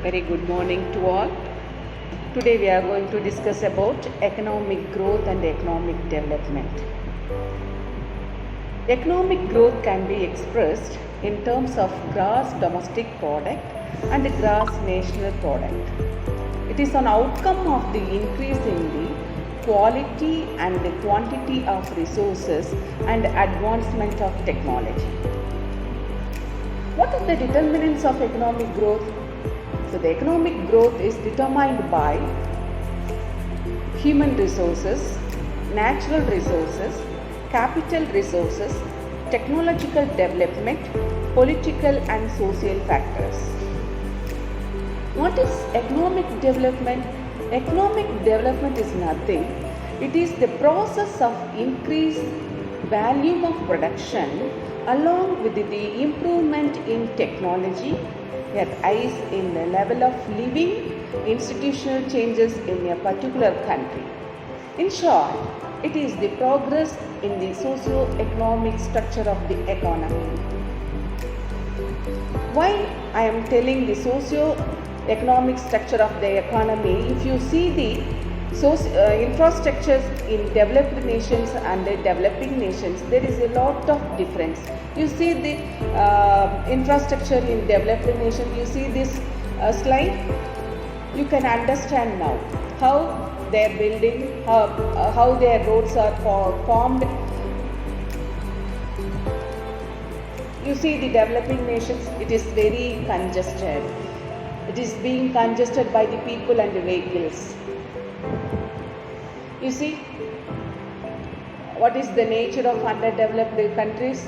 Very good morning to all. Today we are going to discuss about economic growth and economic development. Economic growth can be expressed in terms of gross domestic product and gross national product. It is an outcome of the increase in the quality and the quantity of resources and advancement of technology. What are the determinants of economic growth? So the economic growth is determined by human resources, natural resources, capital resources, technological development, political and social factors. What is economic development? Economic development is nothing. It is the process of increased volume of production along with the improvement in technology, a rise in the level of living, institutional changes in a particular country. In short, it is the progress in the socio-economic structure of the economy. Why I am telling the socio-economic structure of the economy? If you see the infrastructures in developed nations and the developing nations, there is a lot of difference. You see the infrastructure in developed nations, you see this slide, you can understand now how they are building, how their roads are formed. You see the developing nations, it is very congested. It is being congested by the people and the vehicles. You see, what is the nature of underdeveloped countries?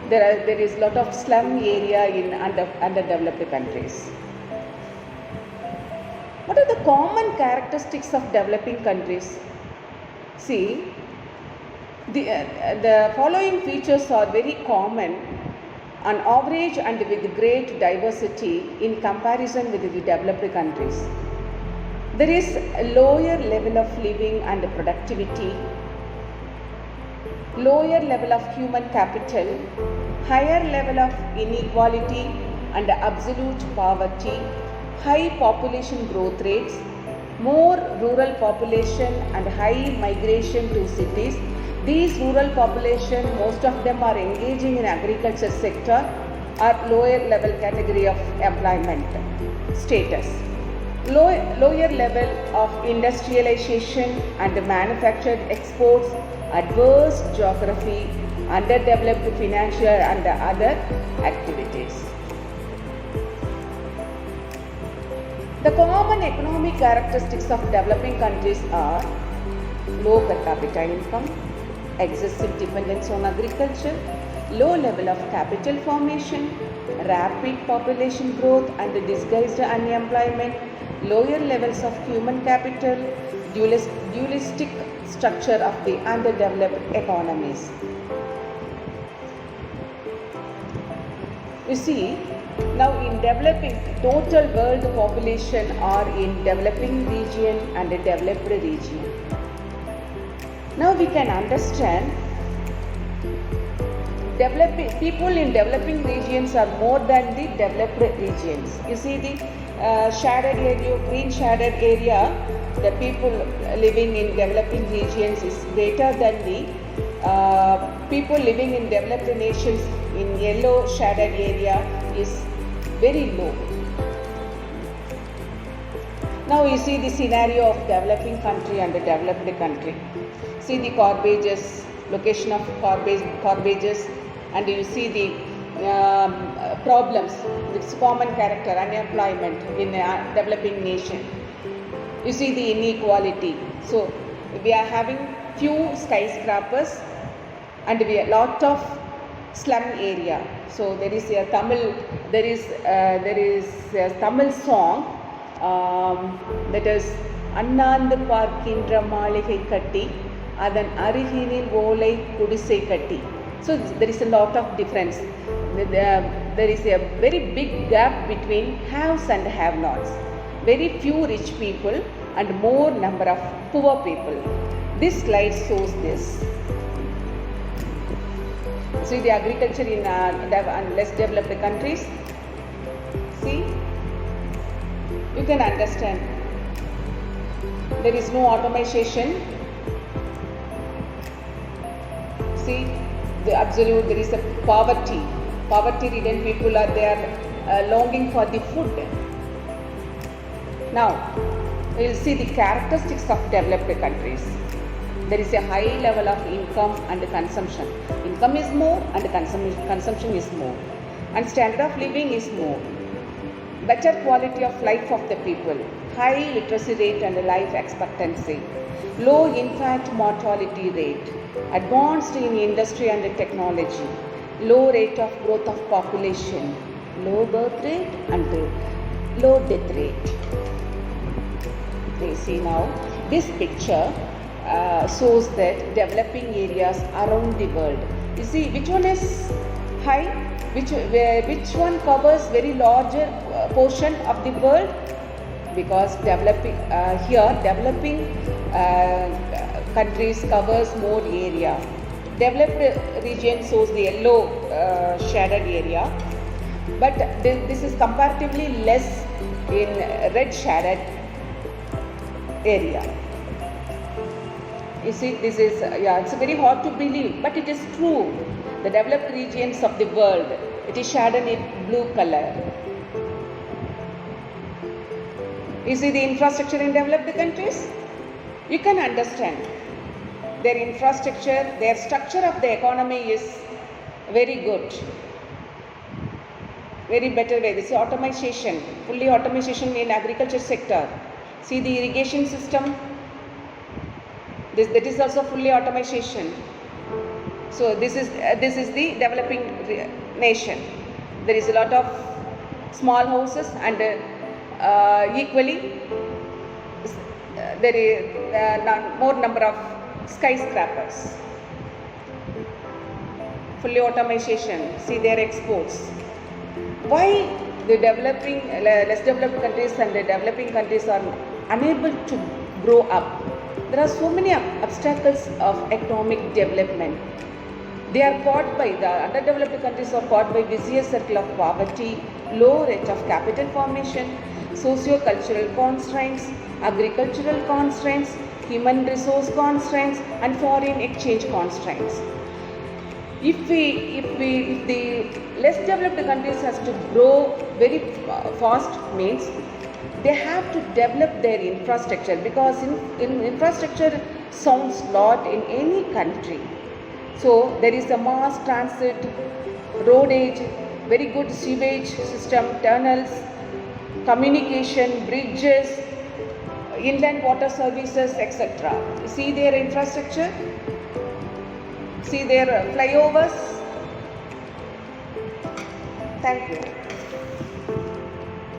There is a lot of slum area in underdeveloped countries. What are the common characteristics of developing countries? See, the following features are very common on average and with great diversity in comparison with the developed countries. There is a lower level of living and productivity, lower level of human capital, higher level of inequality and absolute poverty, high population growth rates, more rural population and high migration to cities. These rural population, most of them are engaging in agriculture sector or lower level category of employment status. Lower level of industrialization and manufactured exports, adverse geography, underdeveloped financial and other activities. The common economic characteristics of developing countries are low per capita income, excessive dependence on agriculture, low level of capital formation, rapid population growth and disguised unemployment, lower levels of human capital, dualistic structure of the underdeveloped economies. You see, now in developing, total world population are in developing region and developed region. Now we can understand people in developing regions are more than the developed regions. You see the shaded area, green shaded area, the people living in developing regions is greater than the people living in developed nations. In yellow shaded area is very low. Now you see the scenario of developing country and the developed country. See the garbages, location of garbages, and you see the problems, its common character, unemployment in a developing nation. You see the inequality. So we are having few skyscrapers and we have lot of slum area. So there is a Tamil song that is Annand Parkindra Maligai Katti Adan Aruginil Volai Kudisai Katti. So there is a lot of difference. There is a very big gap between haves and have-nots. Very few rich people and more number of poor people. This slide shows this. See the agriculture in less developed countries. See, You can understand. There is no automation. See, the absolute, there is a poverty. Poverty-ridden people are there longing for the food. Now, we will see the characteristics of developed countries. There is a high level of income and consumption. Income is more and consumption is more. And standard of living is more. Better quality of life of the people. High literacy rate and life expectancy. Low infant mortality rate. Advanced in industry and technology. Low rate of growth of population. Low birth rate and low death rate. You see now, this picture shows that developing areas around the world. You see which one is high, which one covers very larger portion of the world, because developing countries covers more area. Developed region shows the yellow shaded area, but this is comparatively less in red shaded area. You see, this is, it's very hard to believe, but it is true. The developed regions of the world, it is shaded in blue color. You see the infrastructure in developed countries? You can understand. Their infrastructure, their structure of the economy is very good. Very better way. This is automation, fully automation in agriculture sector. See the irrigation system. That is also fully automation. So this is the developing nation. There is a lot of small houses and equally there is more number of skyscrapers. Fully automation. See their exports. Why the less developed countries and the developing countries are unable to grow up? There are so many obstacles of economic development. They are caught by, the underdeveloped countries are caught by vicious circle of poverty, low rate of capital formation, socio-cultural constraints, agricultural constraints, human resource constraints and foreign exchange constraints. If the less developed countries has to grow very fast, means they have to develop their infrastructure, because in infrastructure sounds lot in any country. So there is a mass transit, roadage, very good sewage system, tunnels, communication, bridges, inland water services, etc. See their infrastructure, see their flyovers. Thank you.